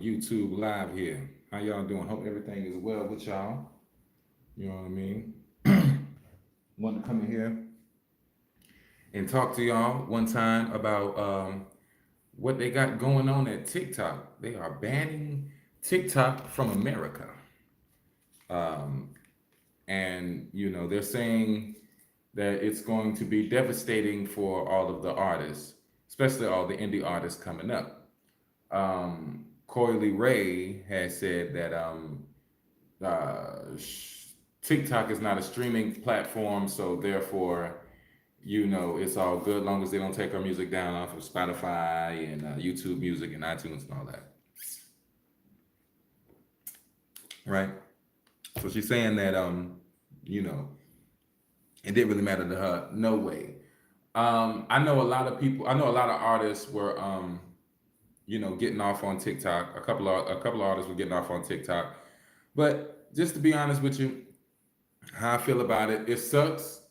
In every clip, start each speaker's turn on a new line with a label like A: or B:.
A: YouTube live here. How y'all doing? Hope everything is well with y'all. You know what I mean? Want to come in here and talk to y'all one time about what they got going on at TikTok. They are banning TikTok from America. Um, and, they're saying that it's going to be devastating for all of the artists, especially all the indie artists coming up. Coily Ray has said that uh, TikTok is not a streaming platform, so therefore, it's all good long as they don't take our music down off of Spotify and YouTube Music and iTunes and all that, right? So she's saying that you know, it didn't really matter to her. No way. I know a lot of people. I know a lot of artists were getting off on TikTok. A couple of artists were getting off on TikTok. But just to be honest with you, how I feel about it, it sucks.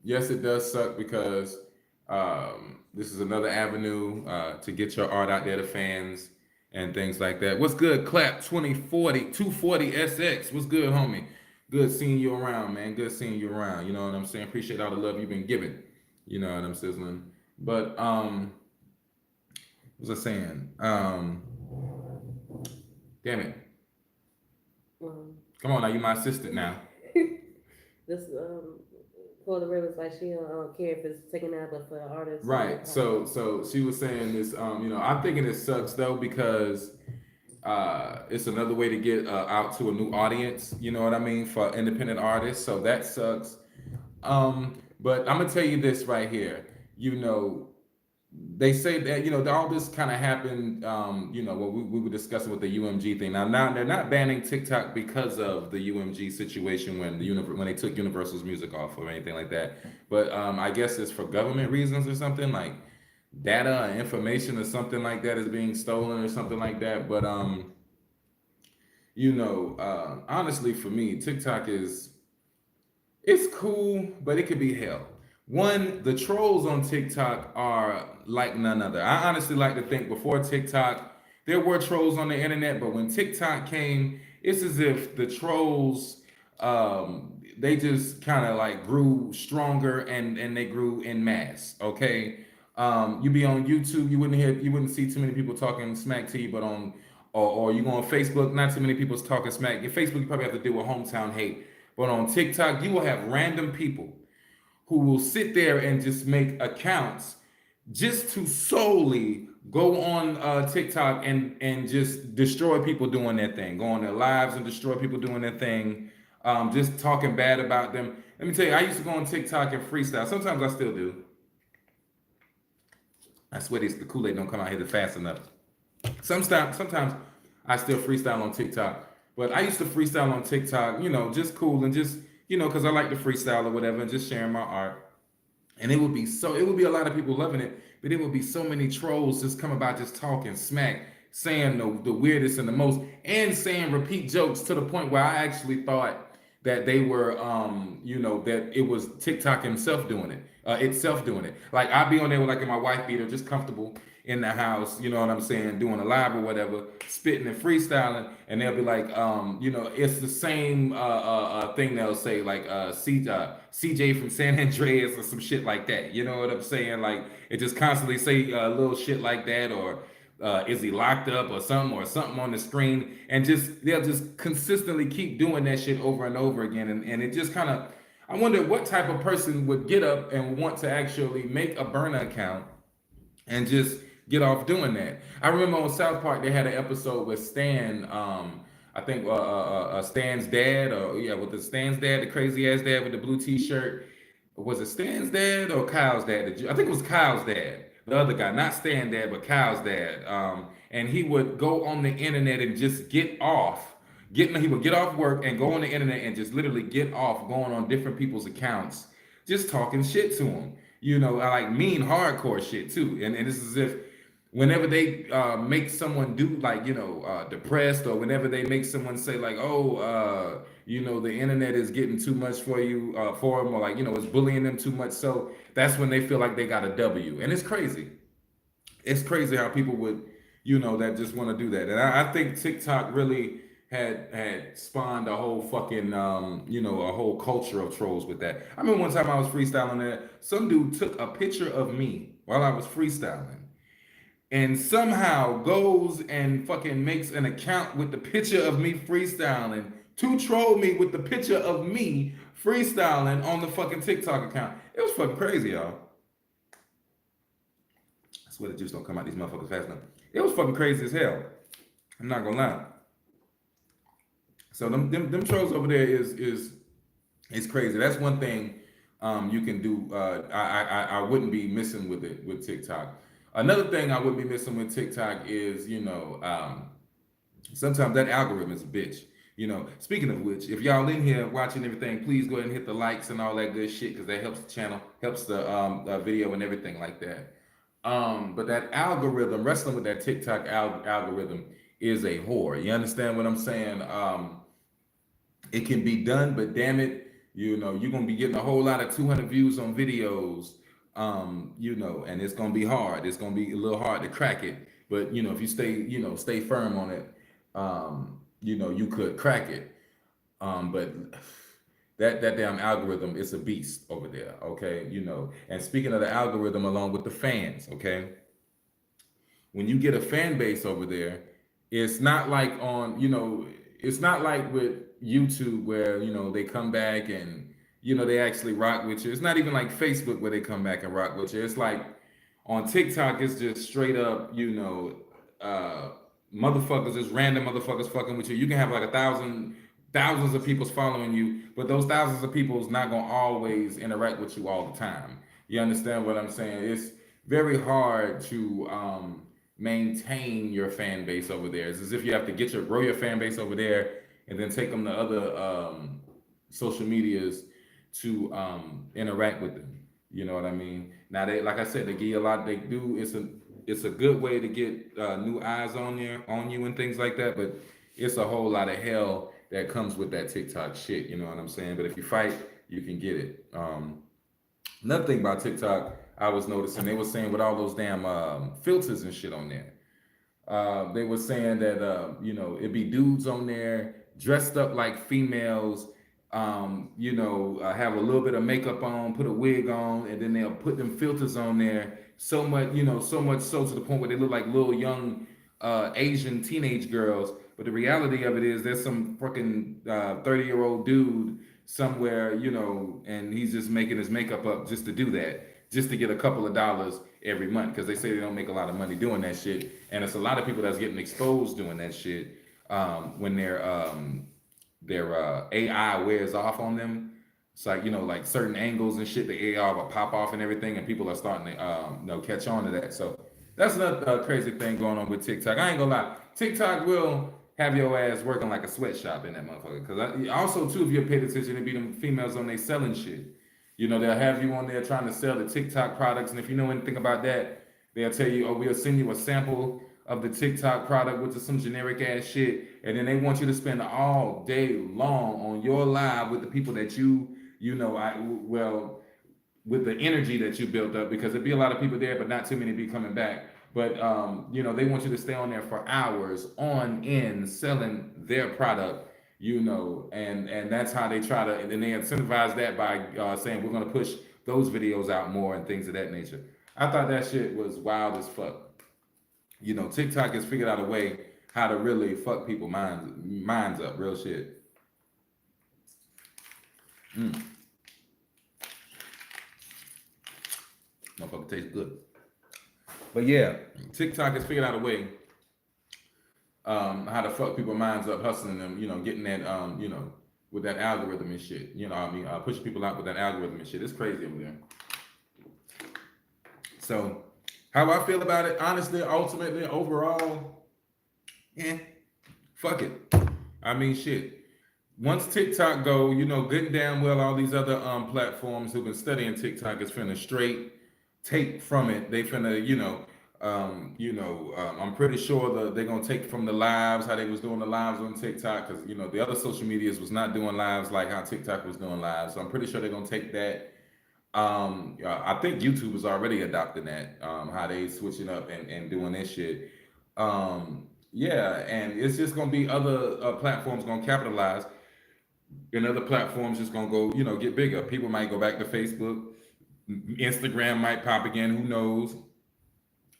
A: Yes, it does suck because this is another avenue to get your art out there to fans and things like that. What's good, Clap 2040, 240SX? What's good, homie? Good seeing you around, man. Good seeing you around. You know what I'm saying? Appreciate all the love you've been giving. You know what I'm sizzling. But what was I saying? Damn it.
B: Um,
A: Come on now, you my assistant now.
B: this for the rivers like she don't care if it's taken out, but for the artists,
A: Right. So she was saying this. I'm thinking it sucks though because it's another way to get out to a new audience. You know what I mean for independent artists. So that sucks. But I'm gonna tell you this right here. You know, they say that all this kind of happened. What we were discussing with the UMG thing. Now they're not banning TikTok because of the UMG situation when they took Universal's music off or anything like that. But I guess it's for government reasons or something like data and information or something like that is being stolen or something like that. But honestly, for me, TikTok is it's cool, but it could be hell. One, the trolls on TikTok are like none other. I honestly like to think before TikTok, there were trolls on the internet, but when TikTok came, it's as if the trolls they just kind of like grew stronger and they grew in mass. Okay. You be on YouTube, you wouldn't see too many people talking smack to you, but or you go on Facebook, not too many people's talking smack. Your Facebook, you probably have to deal with hometown hate. But on TikTok, you will have random people who will sit there and just make accounts just to solely go on TikTok and just destroy people doing their thing, go on their lives and destroy people doing their thing, just talking bad about them. Let me tell you, I used to go on TikTok and freestyle. Sometimes I still do. I swear the Kool-Aid don't come out here fast enough. Sometimes I still freestyle on TikTok, but I used to freestyle on TikTok, just cool and just because I like to freestyle or whatever, and just sharing my art. And it would be a lot of people loving it, but it would be so many trolls just come about just talking smack, saying the weirdest and the most, and saying repeat jokes to the point where I actually thought that they were, that it was TikTok itself doing it. Like I'd be on there with like in my wife beater, just comfortable in the house, you know what I'm saying, doing a live or whatever, spitting and freestyling, and they'll be like, it's the same thing they'll say, like CJ from San Andreas or some shit like that. You know what I'm saying? Like it just constantly say little shit like that, or is he locked up or something on the screen, and just they'll just consistently keep doing that shit over and over again, and it just kind of I wonder what type of person would get up and want to actually make a burner account and just get off doing that. I remember on South Park they had an episode with Stan. I think Stan's dad, or yeah, with the Stan's dad, the crazy ass dad with the blue T-shirt. Was it Stan's dad or Kyle's dad? I think it was Kyle's dad. The other guy, not Stan dad, but Kyle's dad. And he would go on the internet and just get off. He would get off work and go on the internet and just literally get off going on different people's accounts, just talking shit to them. I like mean hardcore shit too. And this is if whenever they make someone do like depressed, or whenever they make someone say like, oh, the internet is getting too much for you, for them, or like it's bullying them too much, so that's when they feel like they got a W. And it's crazy how people would that just want to do that. And I think TikTok really had spawned a whole fucking a whole culture of trolls with that. I remember one time I was freestyling there, some dude took a picture of me while I was freestyling and somehow goes and fucking makes an account with the picture of me freestyling to troll me with the picture of me freestyling on the fucking TikTok account. It was fucking crazy, y'all. I swear the juice don't come out these motherfuckers fast enough. It was fucking crazy as hell. I'm not gonna lie. So them trolls over there is crazy. That's one thing you can do. I wouldn't be missing with it with TikTok. Another thing I would be missing with TikTok is sometimes that algorithm is a bitch. Speaking of which, if y'all in here watching everything, please go ahead and hit the likes and all that good shit because that helps the channel, helps the video and everything like that. But that algorithm, wrestling with that TikTok algorithm is a whore. You understand what I'm saying? It can be done, but damn it, you're gonna be getting a whole lot of 200 views on videos, and it's gonna be hard. It's gonna be a little hard to crack it. But if you stay firm on it, you could crack it. But that damn algorithm is a beast over there, okay? And speaking of the algorithm, along with the fans, okay? When you get a fan base over there, it's not like it's not like with YouTube where they come back and they actually rock with you. It's not even like Facebook where they come back and rock with you. It's like on TikTok, it's just straight up, motherfuckers, just random motherfuckers fucking with you. You can have like thousands of people's following you, but those thousands of people is not gonna always interact with you all the time. You understand what I'm saying? It's very hard to maintain your fan base over there. It's as if you have to grow your fan base over there and then take them to other social medias to interact with them. You know what I mean? Now they, like I said, they give you a lot. They do. It's a good way to get new eyes on you and things like that. But it's a whole lot of hell that comes with that TikTok shit. You know what I'm saying? But if you fight, you can get it. Another thing about TikTok, I was noticing they were saying with all those damn filters and shit on there. They were saying that it'd be dudes on there dressed up like females, have a little bit of makeup on, put a wig on, and then they'll put them filters on there so much so to the point where they look like little young Asian teenage girls. But the reality of it is there's some fucking 30-year-old dude somewhere, and he's just making his makeup up just to do that, just to get a couple of dollars every month, because they say they don't make a lot of money doing that shit. And it's a lot of people that's getting exposed doing that shit when their AI wears off on them. It's like, like certain angles and shit, the AI will pop off and everything, and people are starting to catch on to that. So that's another crazy thing going on with TikTok. I ain't gonna lie, TikTok will have your ass working like a sweatshop in that motherfucker. Because also too, if you paid attention, it be them females on they selling shit. They'll have you on there trying to sell the TikTok products, and if you know anything about that, they'll tell you, "Oh, we'll send you a sample of the TikTok product, which is some generic ass shit," and then they want you to spend all day long on your live with the people that with the energy that you built up, because there'd be a lot of people there, but not too many be coming back. But they want you to stay on there for hours on end selling their product, and that's how they try to, and then they incentivize that by saying we're gonna push those videos out more and things of that nature. I thought that shit was wild as fuck. TikTok has figured out a way how to really fuck people minds up, real shit. Motherfucker tastes good. But yeah, TikTok has figured out a way how to fuck people minds up, hustling them, getting that, with that algorithm and shit. Pushing people out with that algorithm and shit. It's crazy over there. So, how I feel about it, honestly, ultimately, overall, fuck it. I mean, shit. Once TikTok go, good and damn well, all these other platforms who've been studying TikTok is finna straight take from it. They finna, I'm pretty sure that they're gonna take from the lives, how they was doing the lives on TikTok, because the other social medias was not doing lives like how TikTok was doing lives. So I'm pretty sure they're gonna take that. I think YouTube is already adopting that, how they switching up and doing this shit. Yeah, and it's just gonna be other platforms gonna capitalize, and other platforms just gonna go, get bigger. People might go back to Facebook, Instagram might pop again. Who knows?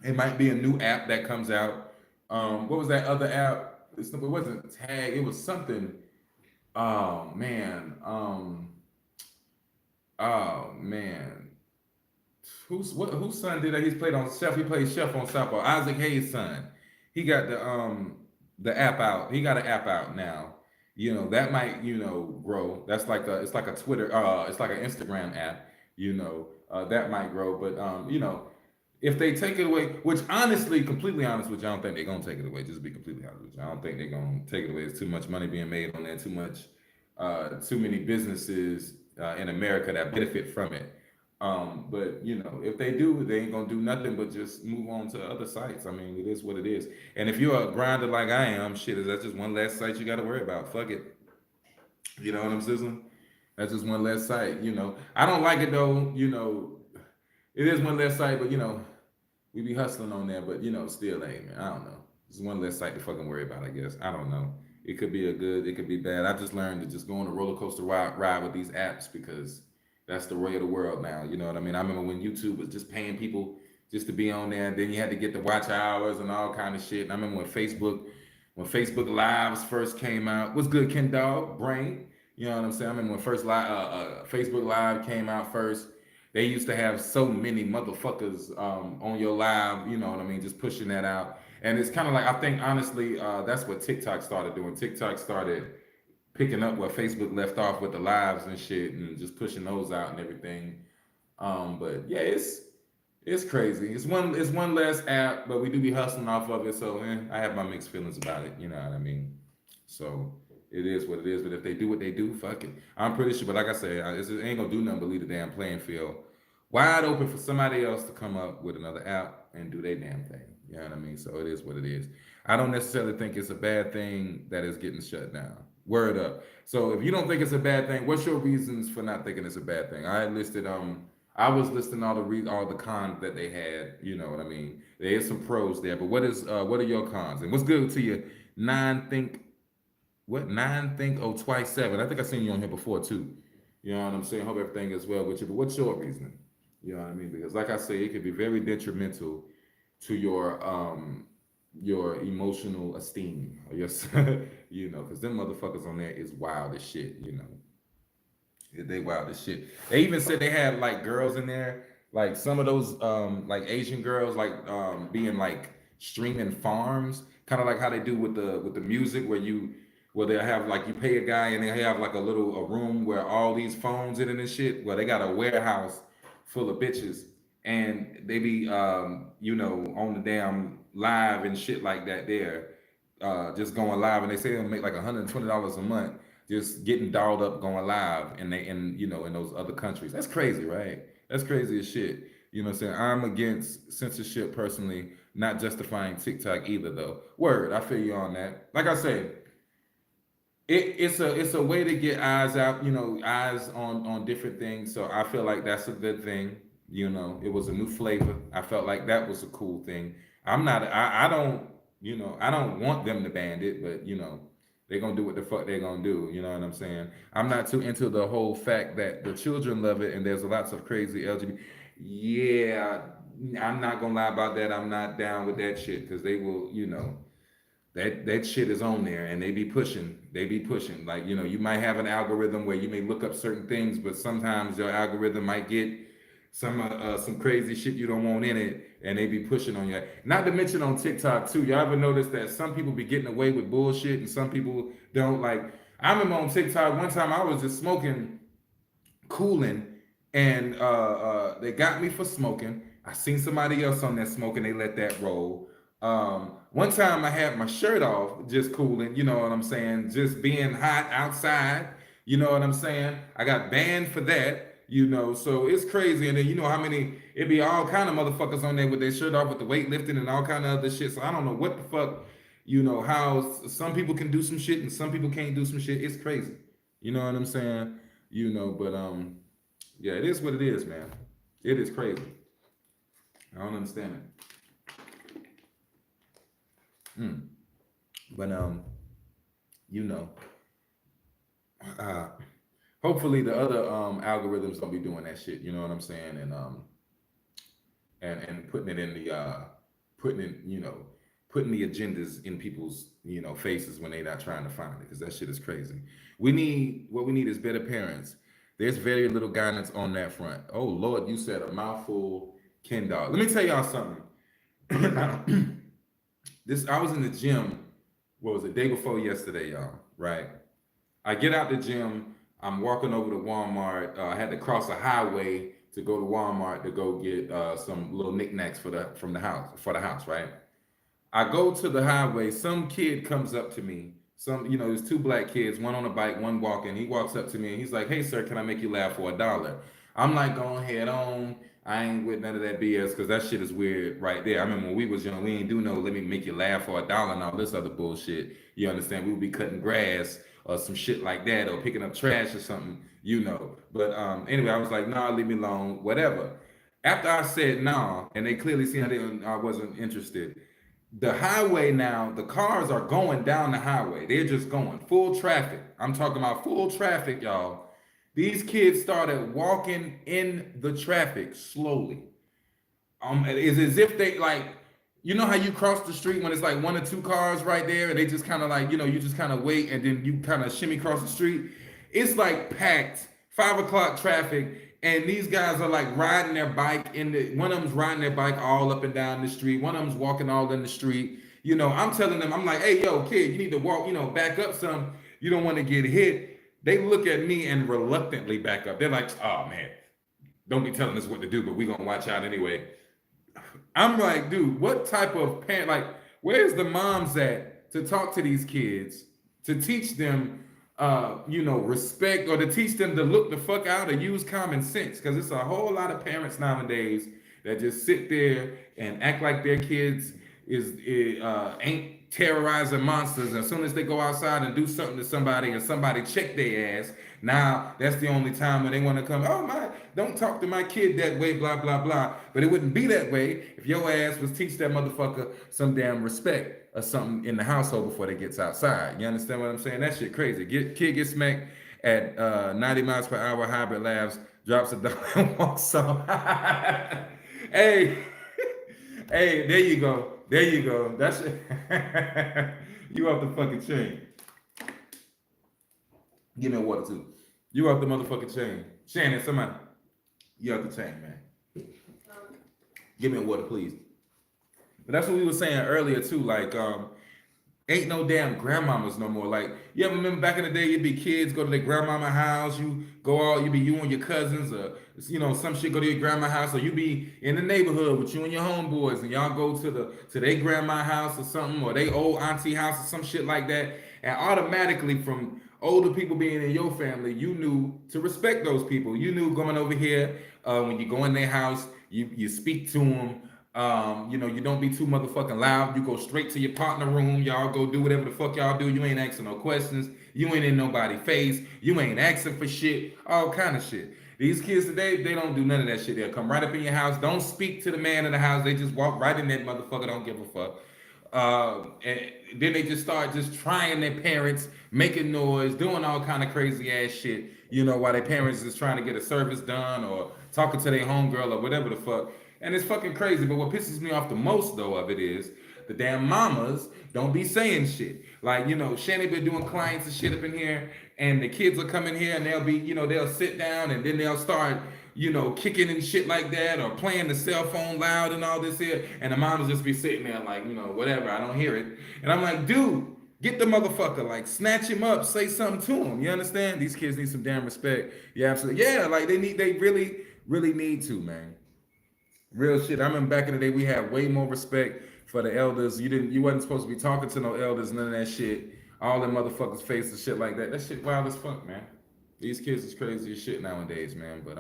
A: It might be a new app that comes out. What was that other app? It wasn't Tag. It was something. Oh man. Oh man. Whose son did that? He's played on Chef. He played Chef on South Park. Isaac Hayes' son. He got the app out. He got an app out now. That might grow. That's like it's like a Twitter. It's like an Instagram app. That might grow. But if they take it away, which honestly, completely honest with you, I don't think they're gonna take it away. Just to be completely honest with you, I don't think they're gonna take it away. There's too much money being made on there. Too many businesses in America that benefit from it. But if they do, they ain't gonna do nothing but just move on to other sites. I mean, it is what it is. And if you're a grinder like I am, shit, is that just one less site you got to worry about? Fuck it. You know what I'm saying? That's just one less site. I don't like it though. It is one less site, but we be hustling on there. But still, hey man, I don't know. It's one less site to fucking worry about. I guess I don't know. It could be a good, it could be bad. I just learned to just go on a roller coaster ride with these apps because that's the way of the world now. You know what I mean? I remember when YouTube was just paying people just to be on there, and then you had to get the watch hours and all kind of shit. And I remember when Facebook Lives first came out. What's good, Ken Dog? Brain. You know what I'm saying? I remember when first Facebook Live came out first. They used to have so many motherfuckers on your live. You know what I mean? Just pushing that out. And it's kind of like I think honestly, that's what TikTok started doing. TikTok started picking up where Facebook left off with the lives and shit, and just pushing those out and everything. But yeah, it's crazy. It's one less app, but we do be hustling off of it. So I have my mixed feelings about it. You know what I mean? So it is what it is. But if they do what they do, fuck it. I'm pretty sure. But like I say, it ain't gonna do nothing but leave the damn playing field wide open for somebody else to come up with another app and do their damn thing. You know what I mean? So it is what it is. I don't necessarily think it's a bad thing that it's getting shut down. Word up. So if you don't think it's a bad thing, what's your reasons for not thinking it's a bad thing? I was listing all the cons that they had. You know what I mean? There is some pros there, but what are your cons? And what's good to you? Nine think what nine think oh twice seven. I think I seen you on here before too. You know what I'm saying? Hope everything is well with you. But what's your reasoning? You know what I mean? Because like I say, it could be very detrimental to your emotional esteem or your because them motherfuckers on there is wild as shit. They wild as shit. They even said they had like girls in there, like some of those like Asian girls like being like streaming farms, kind of like how they do with the music where they have like you pay a guy and they have like a room where all these phones in it and shit. Well, they got a warehouse full of bitches and they be on the damn live and shit like that there, just going live, and they say they'll make like $120 a month just getting dolled up going live, and they in those other countries. That's crazy, right? That's crazy as shit. You know what I'm saying? I'm against censorship personally, not justifying TikTok either though. Word, I feel you on that. Like I say, it's a way to get eyes out, eyes on different things. So I feel like that's a good thing. It was a new flavor. I felt like that was a cool thing. I don't I don't want them to ban it, but they're gonna do what the fuck they're gonna do. You know what I'm saying? I'm not too into the whole fact that the children love it and there's lots of crazy LGBT. Yeah, I'm not gonna lie about that. I'm not down with that shit because they will, that shit is on there and they be pushing like you might have an algorithm where you may look up certain things, but sometimes your algorithm might get some crazy shit you don't want in it, and they be pushing on you. Not to mention on TikTok too, y'all ever notice that some people be getting away with bullshit and some people don't? Like I remember on TikTok one time I was just smoking, cooling, and they got me for smoking. I seen somebody else on there smoking. They let that roll. One time I had my shirt off, just cooling. You know what I'm saying? Just being hot outside. You know what I'm saying? I got banned for that. So it's crazy. And then how many? It be all kind of motherfuckers on there with their shirt off with the weightlifting and all kind of other shit. So I don't know what the fuck. How some people can do some shit and some people can't do some shit. It's crazy. You know what I'm saying? But yeah, it is what it is, man. It is crazy. I don't understand it. Mm. But you know, uh, hopefully the other algorithms don't be doing that shit. You know what I'm saying? And putting it in the putting in putting the agendas in people's faces when they're not trying to find it, because that shit is crazy. We need is better parents. There's very little guidance on that front. Oh Lord, you said a mouthful, Ken dog. Let me tell y'all something. This I was in the gym. What was it? Day before yesterday, y'all. Right. I get out the gym. I'm walking over to Walmart. I had to cross a highway to go to Walmart to go get some little knickknacks for the house. Right. I go to the highway. Some kid comes up to me. There's two black kids, one on a bike, one walking. He walks up to me and he's like, "Hey, sir, can I make you laugh for $1?" I'm like, "Go ahead on. I ain't with none of that BS because that shit is weird right there." I remember when we was young, we ain't do no let me make you laugh for $1 and all this other bullshit. You understand? We would be cutting grass or some shit like that or picking up trash or something. But anyway, I was like, "Nah, leave me alone, whatever." After I said nah, and they clearly see how I wasn't interested, the highway now, the cars are going down the highway. They're just going full traffic. I'm talking about full traffic, y'all. These kids started walking in the traffic slowly. It's as if they like, how you cross the street when it's like one or two cars right there, and they just kind of like, you just kind of wait and then you kind of shimmy across the street. It's like packed 5 o'clock traffic, and these guys are like riding their bike one of them's riding their bike all up and down the street. One of them's walking all in the street. I'm telling them, I'm like, "Hey, yo, kid, you need to walk, back up some. You don't want to get hit." They look at me and reluctantly back up. They're like, "Oh man, don't be telling us what to do, but we gonna watch out anyway." I'm like, dude, what type of parent? Like, where's the moms at to talk to these kids, to teach them, respect, or to teach them to look the fuck out or use common sense? Because it's a whole lot of parents nowadays that just sit there and act like their kids ain't terrorizing monsters. As soon as they go outside and do something to somebody and somebody check their ass, now that's the only time when they want to come. "Oh my, don't talk to my kid that way, blah blah blah." But it wouldn't be that way if your ass was teach that motherfucker some damn respect or something in the household before they gets outside. You understand what I'm saying? That shit crazy. Kid gets smacked at 90 miles per hour, hybrid laughs, drops a dollar and walks off. Hey, hey, there you go. There you go. That's you off the fucking chain. Give me a water too. You off the motherfucking chain. Shannon, somebody. You off the chain, man. Give me a water, please. But that's what we were saying earlier too. Like, ain't no damn grandmamas no more. Like, you ever remember back in the day, you'd be kids go to their grandmama house, you go out, you be you and your cousins, or some shit go to your grandma house, or you be in the neighborhood with you and your homeboys, and y'all go to their grandma house or something, or they old auntie house or some shit like that, and automatically from older people being in your family, you knew to respect those people. You knew going over here, when you go in their house, you speak to them. You don't be too motherfucking loud. You go straight to your partner room. Y'all go do whatever the fuck y'all do. You ain't asking no questions. You ain't in nobody's face. You ain't asking for shit. All kind of shit. These kids today, they don't do none of that shit. They'll come right up in your house. Don't speak to the man in the house. They just walk right in that motherfucker. Don't give a fuck. And then they just start just trying their parents, making noise, doing all kind of crazy ass shit. While their parents is trying to get a service done or talking to their homegirl or whatever the fuck. And it's fucking crazy. But what pisses me off the most though of it is the damn mamas don't be saying shit. Like, Shannon been doing clients and shit up in here, and the kids will come in here and they'll be, they'll sit down and then they'll start, kicking and shit like that, or playing the cell phone loud and all this here. And the mom will just be sitting there like, whatever, I don't hear it. And I'm like, dude, get the motherfucker, like snatch him up, say something to him. You understand? These kids need some damn respect. Yeah, absolutely. Yeah, like they really, really need to, man. Real shit. I remember back in the day we had way more respect for the elders. You wasn't supposed to be talking to no elders, none of that shit. All them motherfuckers face and shit like that. That shit wild as fuck, man. These kids is crazy as shit nowadays, man. But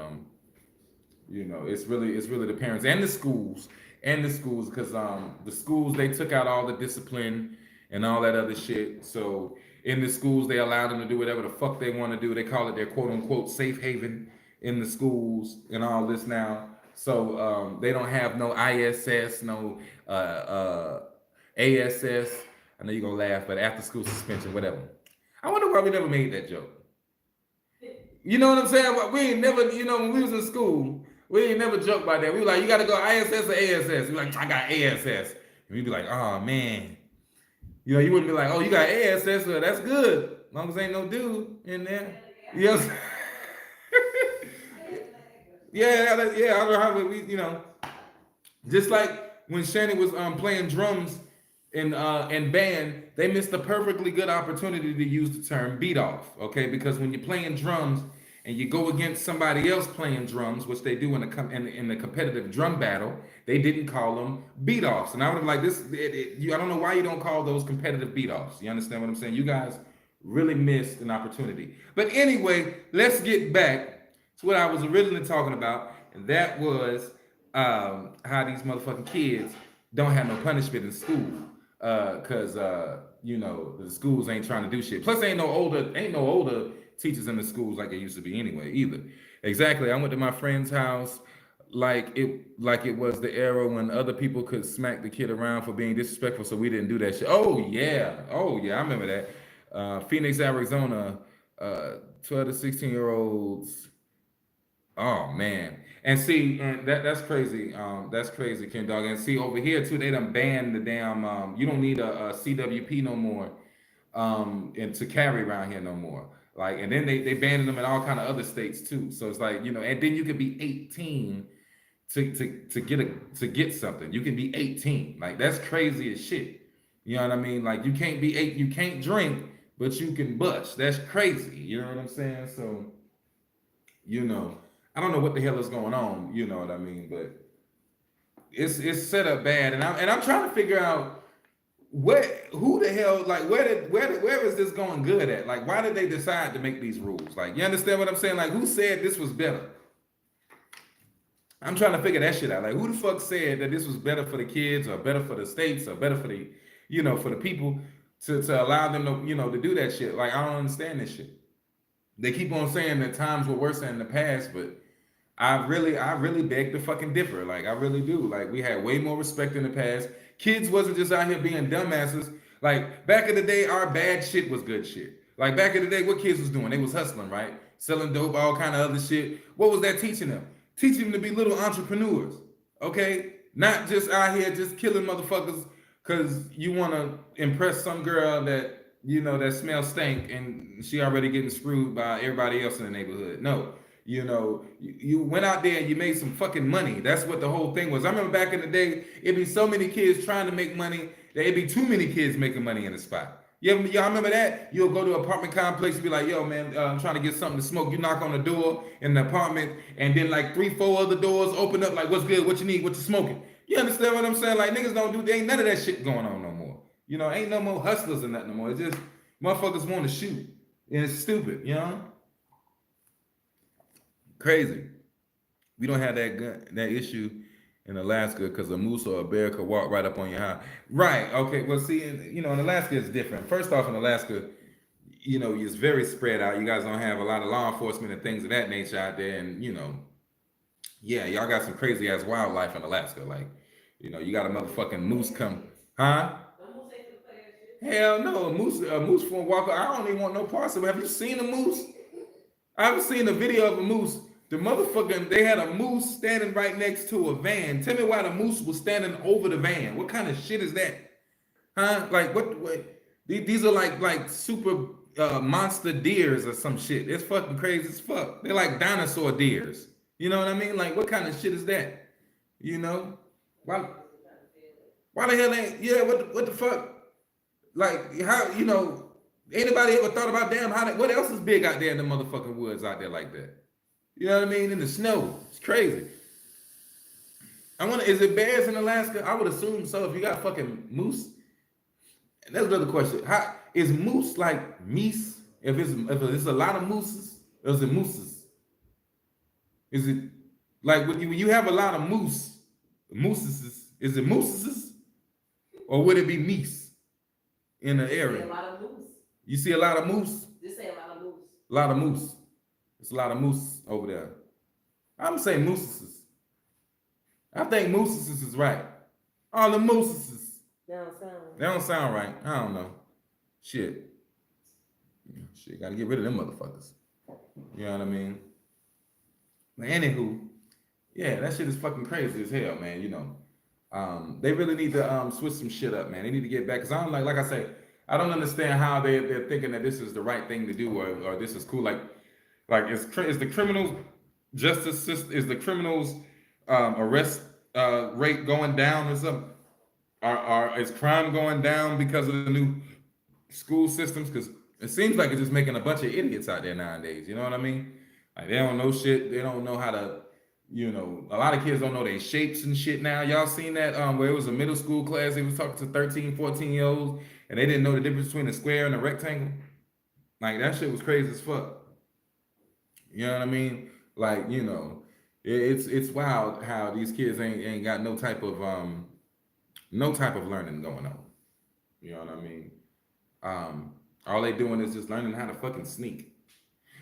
A: it's really the parents and the schools because the schools they took out all the discipline and all that other shit. So in the schools they allow them to do whatever the fuck they want to do. They call it their quote unquote safe haven in the schools and all this now. So they don't have no ISS, no ASS. I know you're gonna laugh, but after school suspension, whatever. I wonder why we never made that joke. You know what I'm saying? We ain't never, when we was in school, we ain't never joked about that. We were like, you gotta go ISS or ASS. We like, I got ASS. And we'd be like, oh man. You wouldn't be like, oh, you got ASS, so that's good. As long as ain't no dude in there. You know what I'm saying? Yeah, I don't know how just like when Shannon was playing drums in band, they missed a perfectly good opportunity to use the term beat off, okay? Because when you're playing drums and you go against somebody else playing drums, which they do in the competitive drum battle, they didn't call them beat offs. And I would have like this. I don't know why you don't call those competitive beat offs. You understand what I'm saying? You guys really missed an opportunity. But anyway, let's get back to what I was originally talking about, and that was how these motherfucking kids don't have no punishment in school, cause the schools ain't trying to do shit. Plus, ain't no older teachers in the schools like it used to be anyway either. Exactly. I went to my friend's house like it was the era when other people could smack the kid around for being disrespectful, so we didn't do that shit. Oh yeah, I remember that. Phoenix, Arizona, 12 to 16-year-olds. Oh man. And see, and that's crazy. That's crazy, Ken Dog. And see, over here too, they done banned the damn. You don't need a CWP no more, and to carry around here no more. Like, and then they banned them in all kind of other states too. So it's like, and then you could be 18 to get something. You can be 18. Like that's crazy as shit. You know what I mean? Like you can't be you can't drink, but you can bust. That's crazy. You know what I'm saying? So, I don't know what the hell is going on. You know what I mean? But it's set up bad, and I'm trying to figure out who the hell, like where is this going good at? Like why did they decide to make these rules? Like you understand what I'm saying? Like who said this was better? I'm trying to figure that shit out. Like who the fuck said that this was better for the kids or better for the states or better for the for the people to allow them to to do that shit? Like I don't understand this shit. They keep on saying that times were worse than in the past, but I really beg to fucking differ. Like I really do. Like we had way more respect in the past. Kids wasn't just out here being dumbasses. Like back in the day, our bad shit was good shit. Like back in the day, what kids was doing? They was hustling, right? Selling dope, all kind of other shit. What was that teaching them? Teaching them to be little entrepreneurs. Okay? Not just out here just killing motherfuckers because you want to impress some girl that that smells stink and she already getting screwed by everybody else in the neighborhood. No. You went out there and you made some fucking money. That's what the whole thing was. I remember back in the day, it'd be so many kids trying to make money that it'd be too many kids making money in the spot. Y'all remember that? You'll go to an apartment complex and be like, yo, man, I'm trying to get something to smoke. You knock on the door in the apartment, and then like 3-4 other doors open up, like, what's good? What you need? What you smoking? You understand what I'm saying? Like, niggas don't do, there ain't none of that shit going on no more. Ain't no more hustlers and nothing no more. It's just motherfuckers want to shoot. And it's stupid, Crazy. We don't have that issue in Alaska because a moose or a bear could walk right up on your house. Right. Okay. Well, see, in Alaska is different. First off, in Alaska, it's very spread out. You guys don't have a lot of law enforcement and things of that nature out there, and yeah, y'all got some crazy ass wildlife in Alaska. Like, you got a motherfucking moose come, huh? Hell no, a moose for a walker. I don't even want no parts of it. Have you seen a moose? I haven't seen a video of a moose. The motherfucking, they had a moose standing right next to a van. Tell me why the moose was standing over the van. What kind of shit is that? Huh? Like what these are like super monster deers or some shit. It's fucking crazy as fuck. They're like dinosaur deers. You know what I mean? Like what kind of shit is that? Why the hell ain't what the fuck? Like how anybody ever thought about what else is big out there in the motherfucking woods out there like that? You know what I mean? In the snow. It's crazy. I wonder, is it bears in Alaska? I would assume so. If you got fucking moose. And that's another question. How is moose like meese? If it's a lot of mooses, or is it mooses? Is it like when you have a lot of mooses, is it mooses? Or would it be meese in the area?
B: A lot of moose.
A: You see a lot of moose?
B: Just say a lot of moose.
A: A lot of moose. It's a lot of moose over there. I'm saying mooses. I think mooses is right. All the mooses.
B: That don't sound
A: They don't sound right. I don't know. Shit. Shit, gotta get rid of them motherfuckers. You know what I mean? But anywho, yeah, that shit is fucking crazy as hell, man. You know, they really need to switch some shit up, man. They need to get back because I don't like I say, I don't understand how they're thinking that this is the right thing to do or this is cool. Like is the criminals justice system is the criminals arrest rate going down or something? Is crime going down because of the new school systems? Because it seems like it's just making a bunch of idiots out there nowadays. You know what I mean? Like they don't know shit. They don't know how to, you know, a lot of kids don't know their shapes and shit now. Y'all seen that where it was a middle school class, they was talking to 13, 14-year-olds and they didn't know the difference between a square and a rectangle? Like that shit was crazy as fuck. You know what I mean? Like, you know, it's wild how these kids ain't got no type of learning going on. You know what I mean? All they doing is just learning how to fucking sneak.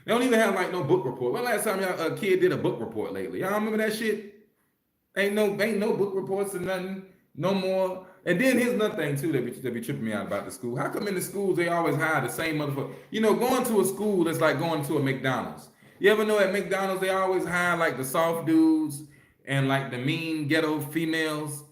A: They don't even have like no book report. When last time y'all a kid did a book report lately? Y'all remember that shit? Ain't no book reports or nothing no more. And then here's another thing too that be tripping me out about the school. How come in the schools they always hire the same motherfucker? You know, going to a school that's like going to a McDonald's. You ever know at McDonald's they always hire like the soft dudes and like the mean ghetto females.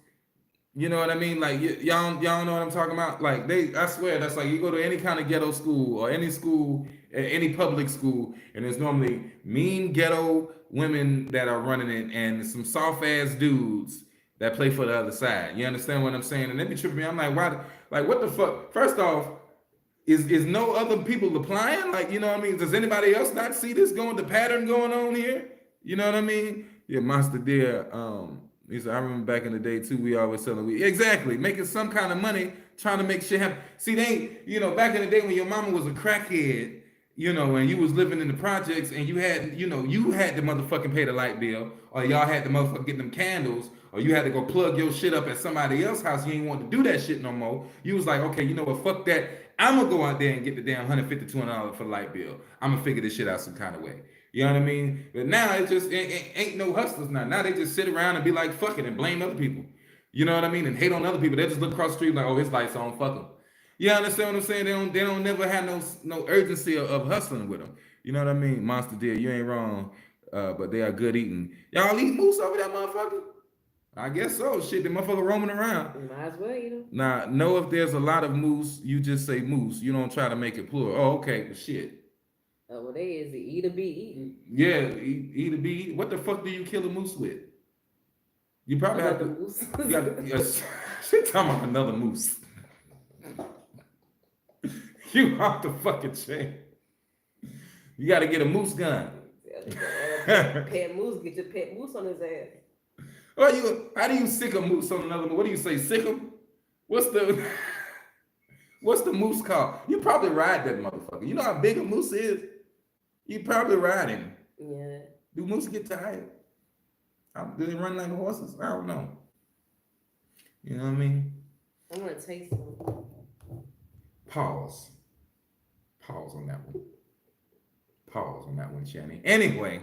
A: You know what I mean? Like y'all know what I'm talking about. Like I swear, that's like you go to any kind of ghetto school or any school, any public school, and there's normally mean ghetto women that are running it and some soft ass dudes that play for the other side. You understand what I'm saying? And they be tripping me. I'm like, why? Like, what the fuck? First off, is no other people applying? Like, you know what I mean? Does anybody else not see this the pattern going on here? You know what I mean? Yeah, Monster Deer. He said, I remember back in the day too, we always selling weed. Exactly, making some kind of money, trying to make shit happen. See, back in the day when your mama was a crackhead, you know, and you was living in the projects and you had to motherfucking pay the light bill, or y'all had to motherfucking get them candles, or you had to go plug your shit up at somebody else's house. You ain't want to do that shit no more. You was like, okay, you know what, fuck that. I'm gonna go out there and get the damn $150, $200 for the light bill. I'm gonna figure this shit out some kind of way. You know what I mean? But now it ain't no hustlers now. Now they just sit around and be like, fuck it, and blame other people. You know what I mean? And hate on other people. They just look across the street like, oh, his lights on, fuck them. You understand what I'm saying? They don't never have no urgency of hustling with them. You know what I mean? Monster Deer, you ain't wrong. But they are good eating. Y'all eat moose over that motherfucker? I guess so. Shit, the motherfucker roaming around.
B: might as well eat them.
A: Now, know if there's a lot of moose, you just say moose. You don't try to make it plural. Oh, okay, but shit.
B: Oh, well, they is eat or be eaten.
A: Yeah, eat or be eaten. What the fuck do you kill a moose with? You probably have to.
B: Moose.
A: You got to. She talking about another moose. You off the fucking chain. You got to get a moose gun.
B: Pet moose, get your pet moose on his ass.
A: How do you sick a moose on another moose? What do you say, sick him? What's the moose called? You probably ride that motherfucker. You know how big a moose is? You probably ride him.
B: Yeah.
A: Do moose get tired? Do they run like horses? I don't know. You know what I mean?
B: I'm gonna taste them.
A: Pause on that one. Pause on that one, Channy. Anyway.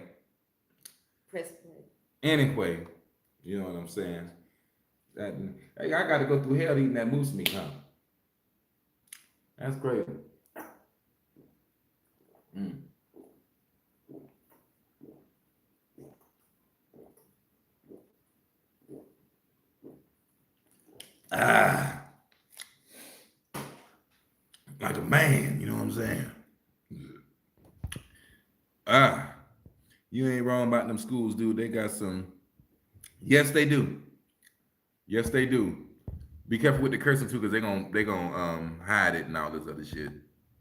B: Press play.
A: Anyway, you know what I'm saying? I got to go through hell eating that moose meat, huh? That's crazy. Like a man, you know what I'm saying? You ain't wrong about them schools, dude. They got some. Yes, they do. Yes, they do. Be careful with the cursing too, because they gonna hide it and all this other shit.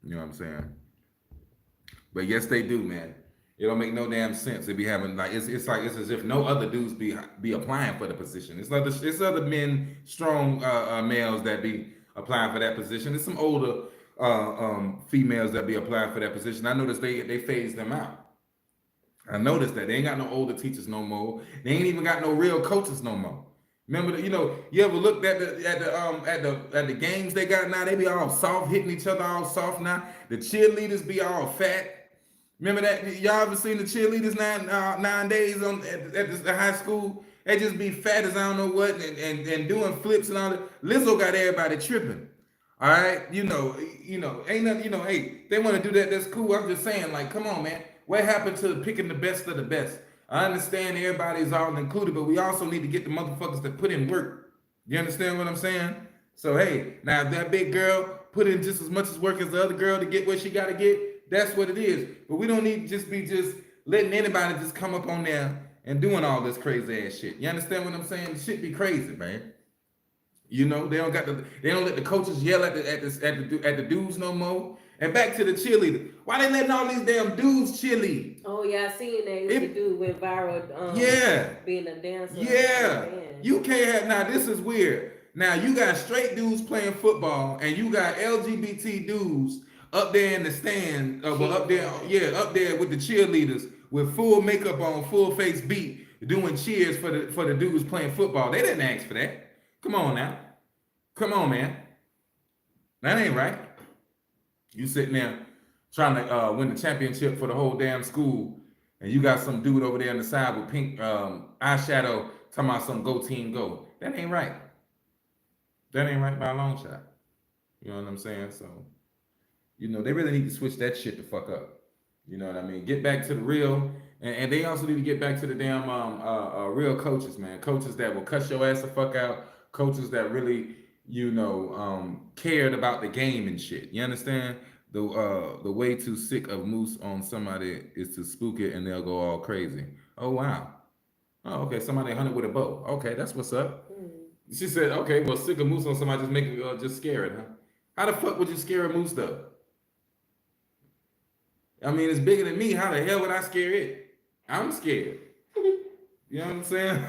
A: You know what I'm saying? But yes, they do, man. It don't make no damn sense. They be having like it's as if no other dudes be applying for the position. It's other men, strong males that be applying for that position. It's some older females that be applying for that position. I noticed they phased them out. I noticed that they ain't got no older teachers no more. They ain't even got no real coaches no more. Remember, you ever looked at the games they got now? They be all soft, hitting each other all soft now. The cheerleaders be all fat. Remember that? Y'all ever seen the cheerleaders nowadays at the high school? They just be fat as I don't know what and doing flips and all that. Lizzo got everybody tripping. All right, ain't nothing. Hey, they want to do that. That's cool. I'm just saying, like, come on, man. What happened to picking the best of the best? I understand everybody's all included, but we also need to get the motherfuckers that put in work. You understand what I'm saying? So hey, now if that big girl put in just as much as work as the other girl to get what she got to get, that's what it is. But we don't need to just be just letting anybody just come up on there and doing all this crazy ass shit. You understand what I'm saying? Shit be crazy, man. They don't let the coaches yell at the dudes no more. And back to the cheerleader. Why they letting all these damn dudes cheerlead?
B: Oh yeah, I seen that. The dude went viral.
A: Yeah.
B: Being a dancer.
A: Yeah.
B: Oh,
A: You can't have now. This is weird. Now you got straight dudes playing football, and you got LGBT dudes up there in the stand. Up there with the cheerleaders with full makeup on, full face beat, doing cheers for the dudes playing football. They didn't ask for that. Come on now. Come on, man. That ain't right. You sitting there trying to win the championship for the whole damn school, and you got some dude over there on the side with pink eyeshadow talking about some go team go. That ain't right. That ain't right by a long shot. You know what I'm saying? So, they really need to switch that shit the fuck up. You know what I mean? Get back to the real, and they also need to get back to the damn real coaches, man. Coaches that will cuss your ass the fuck out. Coaches that really, cared about the game and shit. You understand? The way too sick of moose on somebody is to spook it and they'll go all crazy. Oh wow. Oh okay. Somebody hunted with a bow. Okay, that's what's up. She said, okay, well, sick of moose on somebody just make it just scare it, huh? How the fuck would you scare a moose though? I mean, it's bigger than me. How the hell would I scare it? I'm scared. You know what I'm saying?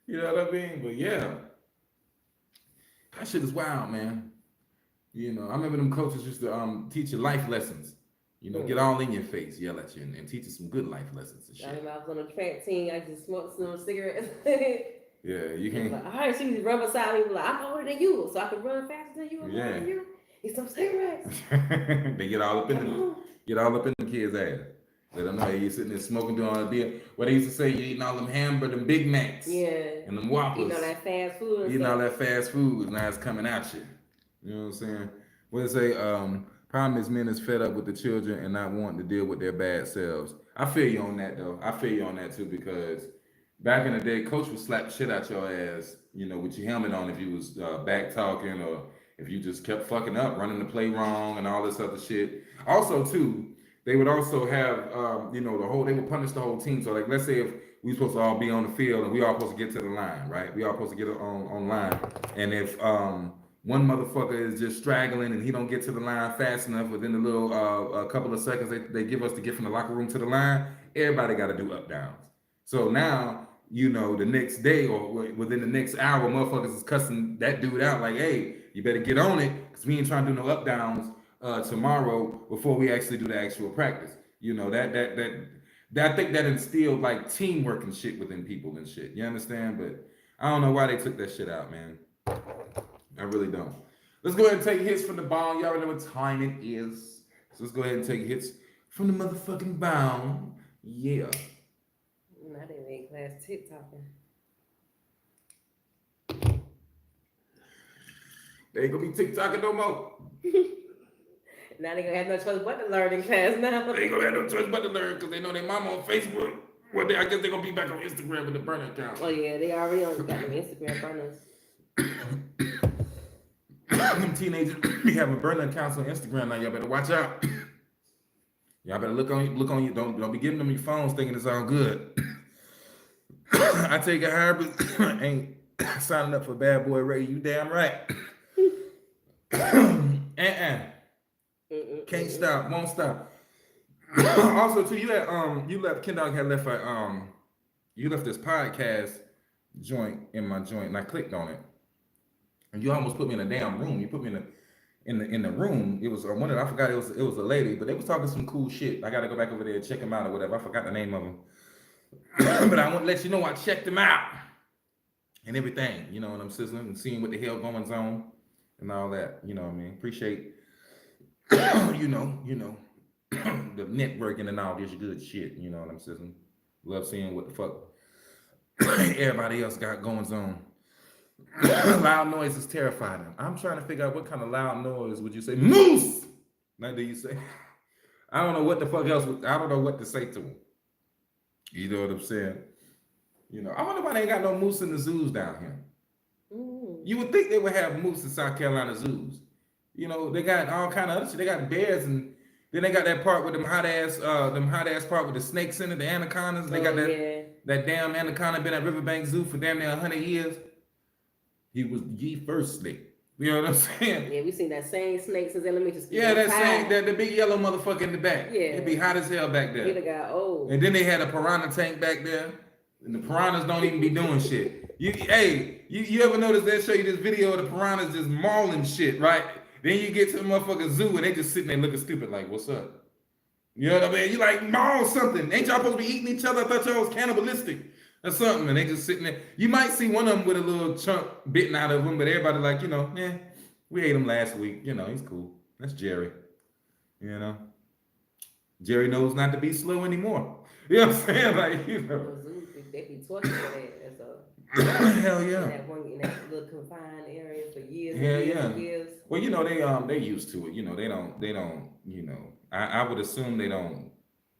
A: You know what I mean? But yeah, that shit is wild, man. I remember them coaches used to teach you life lessons. Get all in your face, yell at you, and teach you some good life lessons and shit.
B: I remember I was on a track team. I just smoked some cigarettes.
A: Yeah, you can't.
B: Like, all right, she was run beside me. Like, I'm older than you, so I can run faster than you. I'm older than you. Eat some cigarettes.
A: They get all up in the kids' ass. Let them know you sitting there smoking, doing all the deal. What they used to say, you eating all them hamburgers, them Big Macs, and them Whoppers.
B: Eating all that fast food.
A: Eating all that fast food, now it's coming at you. You know what I'm saying? What they say? Problem is men is fed up with the children and not wanting to deal with their bad selves. I feel you on that though. I feel you on that too because back in the day, coach would slap the shit out your ass, with your helmet on if you was back talking or if you just kept fucking up, running the play wrong and all this other shit. Also too, they would also have, they would punish the whole team. So like, let's say if we supposed to all be on the field and we all supposed to get to the line, right? We all supposed to get on line. And if one motherfucker is just straggling and he don't get to the line fast enough within a little a couple of seconds they give us to get from the locker room to the line, everybody got to do up downs. So now, the next day or within the next hour, motherfuckers is cussing that dude out like, hey, you better get on it because we ain't trying to do no up downs tomorrow before we actually do the actual practice. I think that instilled like teamwork and shit within people and shit. You understand? But I don't know why they took that shit out, man. I really don't. Let's go ahead and take hits from the bong. You already know what time it is. So let's go ahead and take hits from the motherfucking bong. Yeah.
B: I didn't make class TikToking.
A: They ain't gonna be TikToking no more.
B: Now they gonna have no choice but to learn in class now.
A: They ain't gonna have no choice but to learn because they know their mama on Facebook. Well, I guess they're gonna be back on Instagram with the burner account.
B: Oh yeah, they already got them Instagram burners.
A: Them teenagers be having burner accounts on Instagram now. Y'all better watch out. Y'all better look on you. Don't be giving them your phones thinking it's all good. I take it hard, but ain't signing up for Bad Boy Radio. You damn right. Can't stop, won't stop. Also, too, you left Ken Dog had left you left this podcast joint in my joint, and I clicked on it, and you almost put me in a damn room. You put me in the room. It was one of I forgot it was a lady, but they was talking some cool shit. I got to go back over there and check them out or whatever. I forgot the name of them, but I want to let you know I checked them out and everything. You know, and I'm sizzling and seeing what the hell going on and all that. You know what I mean? Appreciate. you know, the networking and all this good shit. You know what I'm saying? Love seeing what the fuck Everybody else got goings on. Loud noise is terrifying. I'm trying to figure out what kind of loud noise would you say? Moose! Now do you say? I don't know what the fuck else. I don't know what to say to them. You know what I'm saying? I wonder why they ain't got no moose in the zoos down here.
B: Mm.
A: You would think they would have moose in South Carolina zoos. They got all kind of other shit. They got bears, and then they got that part with them hot ass part with the snakes in it, the anacondas. They got that damn anaconda been at Riverbank Zoo for damn near 100 years. He was the first snake. You know what I'm saying?
B: Yeah, we seen that same snake since elementary school.
A: Yeah, that the big yellow motherfucker in the back.
B: Yeah.
A: It'd be hot as hell back there.
B: It got old.
A: And then they had a piranha tank back there. And the piranhas don't even be doing shit. You ever notice they show you this video of the piranhas just mauling shit, right? Then you get to the motherfucking zoo and they just sitting there looking stupid like, what's up? You know what I mean? You like maul something. Ain't y'all supposed to be eating each other? I thought y'all was cannibalistic or something. And they just sitting there. You might see one of them with a little chunk bitten out of him, but everybody like, we ate him last week. He's cool. That's Jerry. Jerry knows not to be slow anymore. You know what I'm saying? Like,
B: They be torturing that.
A: Hell yeah.
B: In that little confined area for years
A: and
B: years.
A: Well, they used to it. They don't, I would assume they don't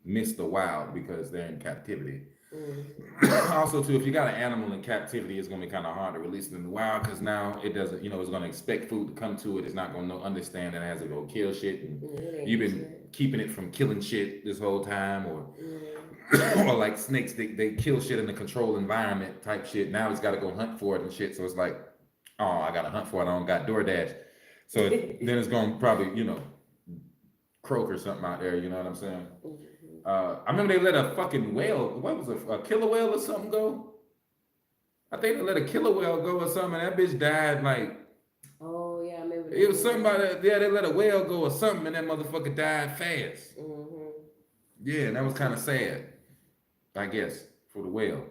A: miss the wild because they're in captivity. Mm-hmm. Also, too, if you got an animal in captivity, it's going to be kind of hard to release it in the wild because now it doesn't, it's going to expect food to come to it. It's not going to understand that it has to go kill shit. And you've been keeping it from killing shit this whole time, or like snakes, they kill shit in a controlled environment type shit. Now it's got to go hunt for it and shit. So it's like, oh, I got to hunt for it. I don't got DoorDash. So then it's going to probably, croak or something out there. You know what I'm saying? I remember they let a fucking whale, what was it, a killer whale or something go? I think they let a killer whale go or something, and that bitch died like.
B: Oh, yeah, I remember.
A: It was something about that. Yeah, they let a whale go or something, and that motherfucker died fast. Mm-hmm. Yeah, and that was kind of sad, I guess, for the whale.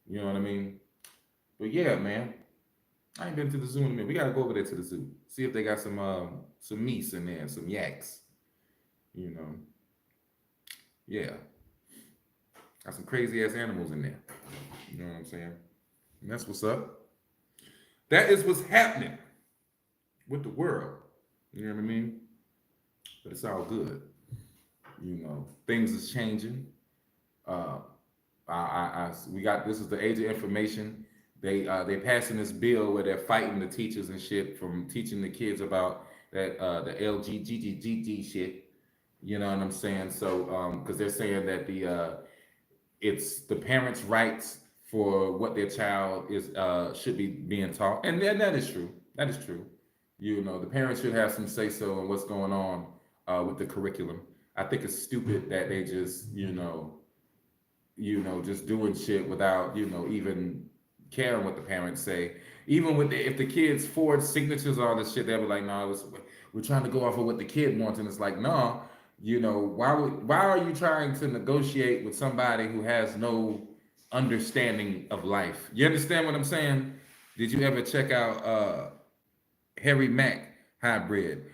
A: You know what I mean? But yeah, man, I ain't been to the zoo in a minute. We gotta go over there to the zoo, see if they got some meese in there, some yaks. Yeah. Got some crazy ass animals in there. You know what I'm saying? And that's what's up. That is what's happening with the world. You know what I mean? But it's all good. Things is changing. We got, this is the age of information. They're passing this bill where they're fighting the teachers and shit from teaching the kids about that the LGBTG shit. You know what I'm saying? So, because they're saying that it's the parents' rights for what their child is should be being taught, and that is true. That is true. The parents should have some say so in what's going on with the curriculum. I think it's stupid that they just just doing shit without even caring what the parents say. Even if the kids forge signatures or all this shit, they'll be like, no, we're trying to go off of what the kid wants, and it's like, no. Why are you trying to negotiate with somebody who has no understanding of life? You understand what I'm saying? Did you ever check out Harry Mack Hybrid?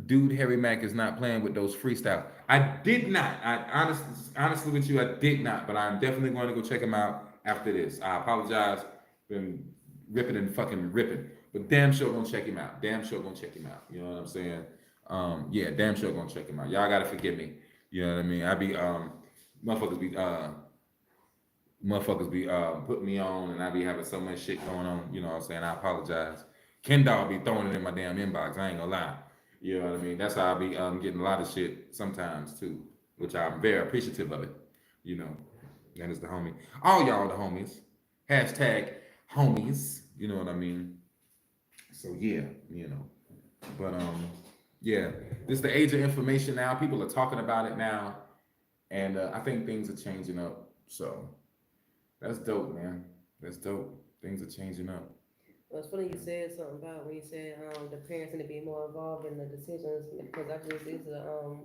A: Dude, Harry Mack is not playing with those freestyle. I did not. I honestly with you, I did not. But I'm definitely going to go check him out after this. I apologize. Been ripping and fucking ripping, but damn sure gonna check him out. Damn sure gonna check him out. You know what I'm saying? Yeah, damn sure gonna check him out. Y'all gotta forgive me. You know what I mean? I be motherfuckers be putting me on, and I be having so much shit going on. You know what I'm saying? I apologize. Kendall be throwing it in my damn inbox. I ain't gonna lie. You know what I mean? That's how I be getting a lot of shit sometimes too, which I'm very appreciative of it. That is the homie. All y'all the homies. Hashtag homies. You know what I mean? So yeah, But yeah, this is the age of information now. People are talking about it now, and I think things are changing up. So that's dope, man. That's dope. Things are changing up.
B: Well, it's funny you said something about when you said the parents need to be more involved in the decisions, because I just did the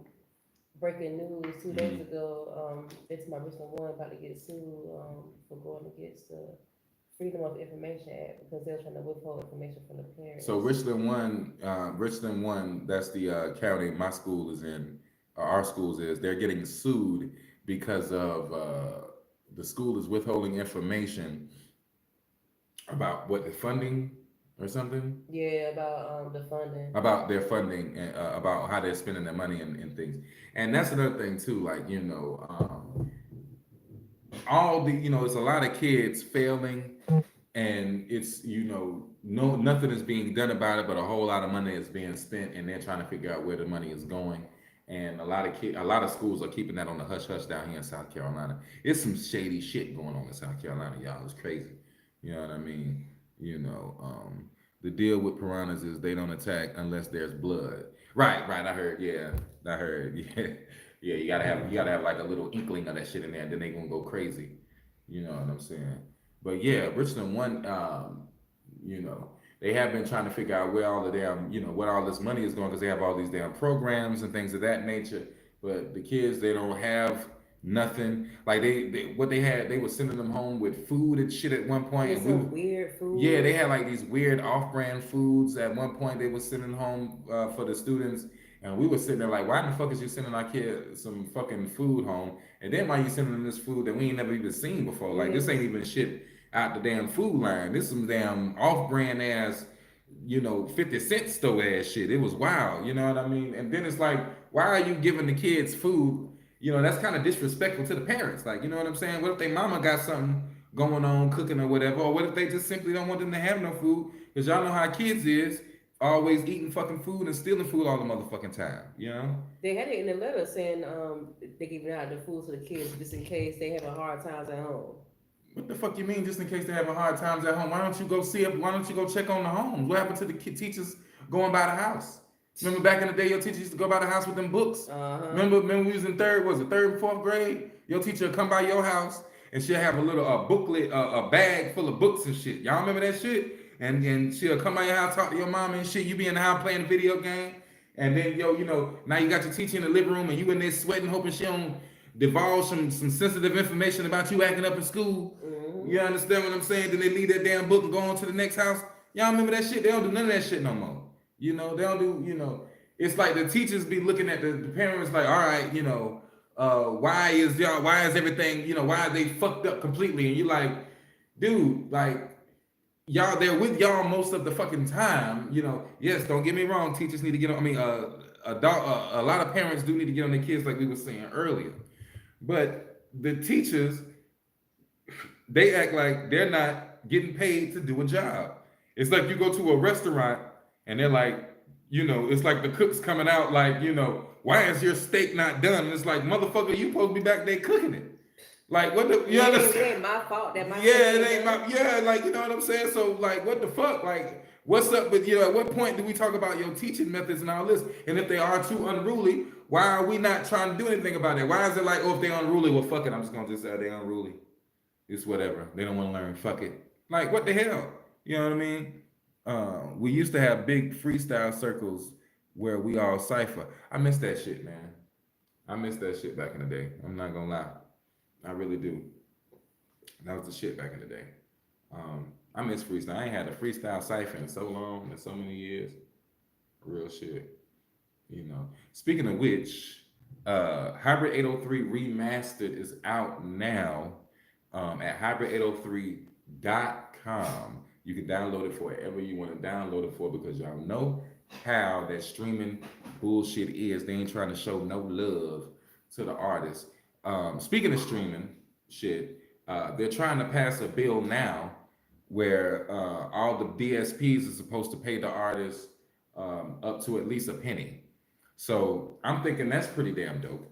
B: breaking news 2 days ago. It's my Richland One about to get sued for going against the Freedom of Information Act because they're trying to withhold information from the parents.
A: So Richland One, that's the county my school is in, or our schools is. They're getting sued because of the school is withholding information about what the funding or something
B: Yeah, about the funding.
A: about their funding and about how they're spending their money and things. And that's another thing too. Like all the it's a lot of kids failing, and it's no nothing is being done about it, but a whole lot of money is being spent, and they're trying to figure out where the money is going. And a lot of schools are keeping that on the hush hush down here in South Carolina. It's some shady shit going on in South Carolina, y'all. It's crazy. You know what I mean? You know, the deal with piranhas is they don't attack unless there's blood. Right, right. I heard. Yeah, I heard. Yeah, yeah. You gotta have like a little inkling of that shit in there, and then they gonna go crazy. You know what I'm saying? But yeah, Richland one. You know, they have been trying to figure out where all the damn, where all this money is going because they have all these damn programs and things of that nature. But the kids, they don't have nothing. Like what they had, they were sending them home with food and shit at one point,
B: Yeah,
A: and
B: some weird
A: yeah, they
B: food.
A: had like these weird off-brand foods. At one point, they were sending home for the students, and we were sitting there like, "Why the fuck is you sending our kid some fucking food home? And then why you sending them this food that we ain't never even seen before? Like this ain't
B: Yes.
A: even shipped out the damn food line. This some damn off-brand ass, 50 cent store ass shit. It was wild. You know what I mean? And then it's like, why are you giving the kids food? That's kind of disrespectful to the parents. Like, you know what I'm saying? What if they mama got something going on cooking or whatever? Or what if they just simply don't want them to have no food? Because y'all know how kids is, always eating fucking food and stealing food all the motherfucking time, you know?
B: They had it in the letter saying they giving out the food to the kids just in case they having hard times at home.
A: What the fuck you mean just in case they're having hard times at home? Why don't you go see it? Why don't you go check on the homes? What happened to the teachers going by the house? Remember back in the day, your teacher used to go by the house with them books?
B: Uh huh.
A: Remember we was in third and fourth grade? Your teacher would come by your house and she'll have a little booklet, a bag full of books and shit. Y'all remember that shit? And she'll come by your house, talk to your mom and shit. You be in the house playing a video game. And then, now you got your teacher in the living room and you in there sweating, hoping she don't divulge some sensitive information about you acting up in school.
B: Mm-hmm.
A: You understand what I'm saying? Then they leave that damn book and go on to the next house. Y'all remember that shit? They don't do none of that shit no more. They don't do, it's like the teachers be looking at the parents like, all right, why is everything, why are they fucked up completely? And you're like, dude, like, y'all, they're with y'all most of the fucking time. Yes, don't get me wrong, teachers need to get on, I mean, a lot of parents do need to get on their kids like we were saying earlier. But the teachers, they act like they're not getting paid to do a job. It's like you go to a restaurant and they're like, it's like the cook's coming out like, why is your steak not done? And it's like, motherfucker, you supposed to be back there cooking it. Like what the you understand?
B: It ain't my fault that my
A: Yeah,
B: steak
A: it
B: ain't
A: ain't
B: done.
A: my like you know what I'm saying? So like what the fuck? Like what's up with at what point do we talk about your teaching methods and all this? And if they are too unruly, why are we not trying to do anything about it? Why is it like, oh, if they're unruly, well fuck it, I'm just gonna just say they're unruly. It's whatever. They don't want to learn. Fuck it. Like what the hell? You know what I mean? We used to have big freestyle circles where we all cipher. I miss that shit, man. I miss that shit back in the day. I'm not gonna lie. I really do. That was the shit back in the day. I miss freestyle. I ain't had a freestyle cipher in so long, in so many years. Real shit. Speaking of which, Hybrid 803 Remastered is out now at hybrid803.com. You can download it for whatever you want to download it for because y'all know how that streaming bullshit is. They ain't trying to show no love to the artists. Speaking of streaming shit, they're trying to pass a bill now where all the DSPs are supposed to pay the artists up to at least a penny. So I'm thinking that's pretty damn dope.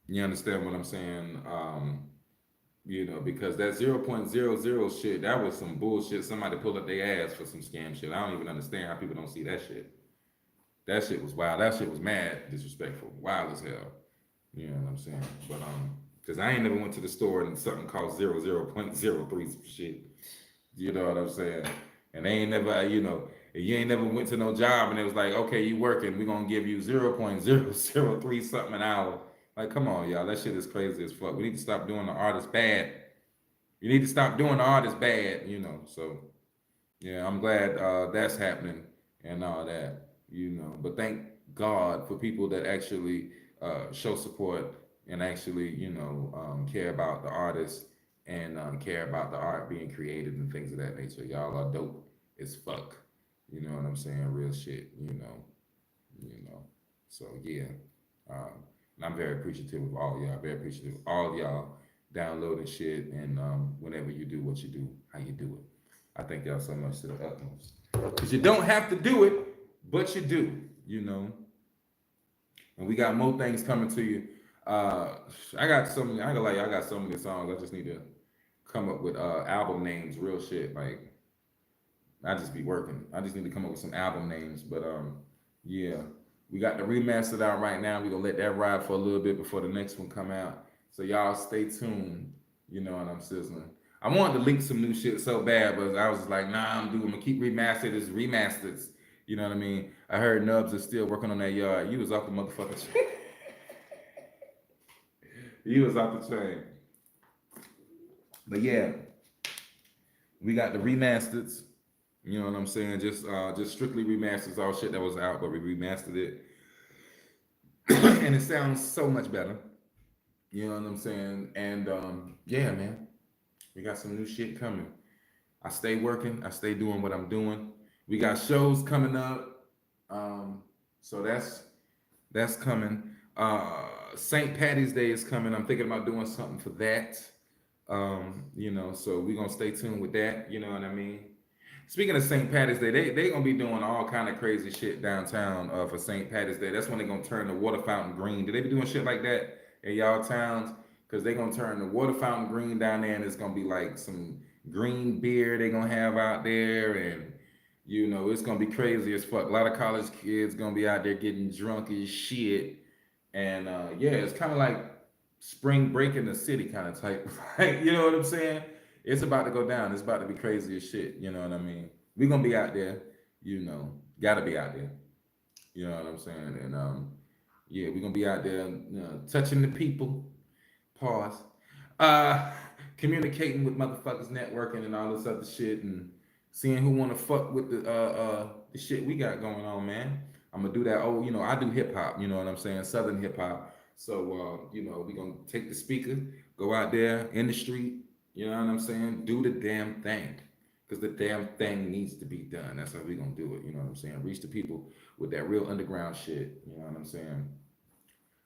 A: You understand what I'm saying? Because that 0.00 shit, that was some bullshit. Somebody pulled up their ass for some scam shit. I don't even understand how people don't see that shit. That shit was wild. That shit was mad disrespectful. Wild as hell. You know what I'm saying? But because I ain't never went to the store and something called 0.03 some shit. You know what I'm saying? And they ain't never, you ain't never went to no job and it was like, okay, you working, we're gonna give you 0.003 something an hour. Like, come on, y'all. That shit is crazy as fuck. We need to stop doing the artist bad. You need to stop doing the artist bad. So yeah, I'm glad that's happening and all that. But thank God for people that actually show support and actually, care about the artist and care about the art being created and things of that nature. Y'all are dope as fuck. You know what I'm saying? Real shit. You know. So yeah, and I'm very appreciative of all y'all. Very appreciative of all y'all downloading shit and whenever you do what you do, how you do it. I thank y'all so much to the utmost. Because you don't have to do it, but you do. And we got more things coming to you. I got so many. I got like I got so many songs. I just need to come up with album names, real shit. Like I just be working. I just need to come up with some album names. But yeah, we got the remastered out right now. We gonna let that ride for a little bit before the next one come out. So y'all stay tuned. You know what I'm sizzling. I wanted to link some new shit so bad, but I was like, nah, I'm gonna keep remastered as remasters. You know what I mean? I heard Nubs is still working on that yard. You was off the motherfucker chain. You was off the chain. But yeah, we got the remasters. You know what I'm saying? Just strictly remasters all shit that was out, but we remastered it. And it sounds so much better. You know what I'm saying? And yeah, man, we got some new shit coming. I stay working. I stay doing what I'm doing. We got shows coming up. So that's coming. St. Patty's Day is coming. I'm thinking about doing something for that. So we're gonna stay tuned with that. You know what I mean? Speaking of St. Patty's Day, they gonna be doing all kind of crazy shit downtown for St. Patty's Day. That's when they're gonna turn the water fountain green. Did they be doing shit like that in y'all towns? Because they're gonna turn the water fountain green down there, and it's gonna be like some green beer they're gonna have out there, and it's gonna be crazy as fuck. A lot of college kids gonna be out there getting drunk as shit, and yeah, it's kind of like spring break in the city kind of type. Like, you know what I'm saying? It's about to go down. It's about to be crazy as shit. You know what I mean? We're gonna be out there. Gotta be out there. You know what I'm saying? And yeah, we're gonna be out there, touching the people. Pause. Uh, Communicating with motherfuckers, networking, and all this other shit, and seeing who want to fuck with the shit we got going on, man. I'm gonna do that. Oh, I do hip hop. You know what I'm saying? Southern hip hop. So we gonna take the speaker, go out there in the street. You know what I'm saying? Do the damn thing, because the damn thing needs to be done. That's how we gonna do it. You know what I'm saying? Reach the people with that real underground shit. You know what I'm saying?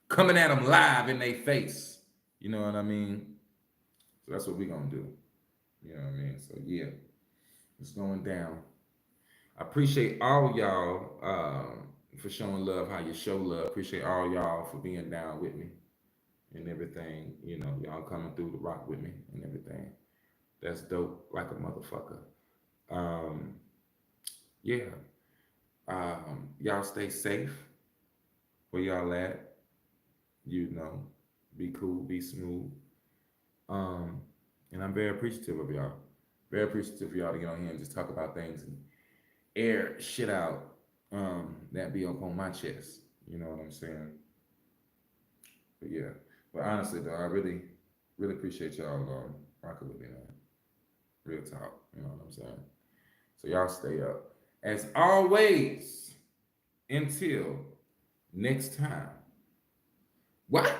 A: Coming at them live in their face. You know what I mean? So that's what we gonna do. You know what I mean? So yeah, it's going down. I appreciate all y'all for showing love how you show love. Appreciate all y'all for being down with me and everything. Y'all coming through the rock with me and everything. That's dope like a motherfucker. Um, yeah. Y'all stay safe where y'all at. Be cool, be smooth. Um, and I'm very appreciative of y'all. Very appreciative of y'all to get on here and just talk about things and air shit out that be up on my chest. You know what I'm saying? But yeah. But honestly though, I really, really appreciate y'all rocking with me, man. Real talk. You know what I'm saying? So y'all stay up. As always, until next time. What?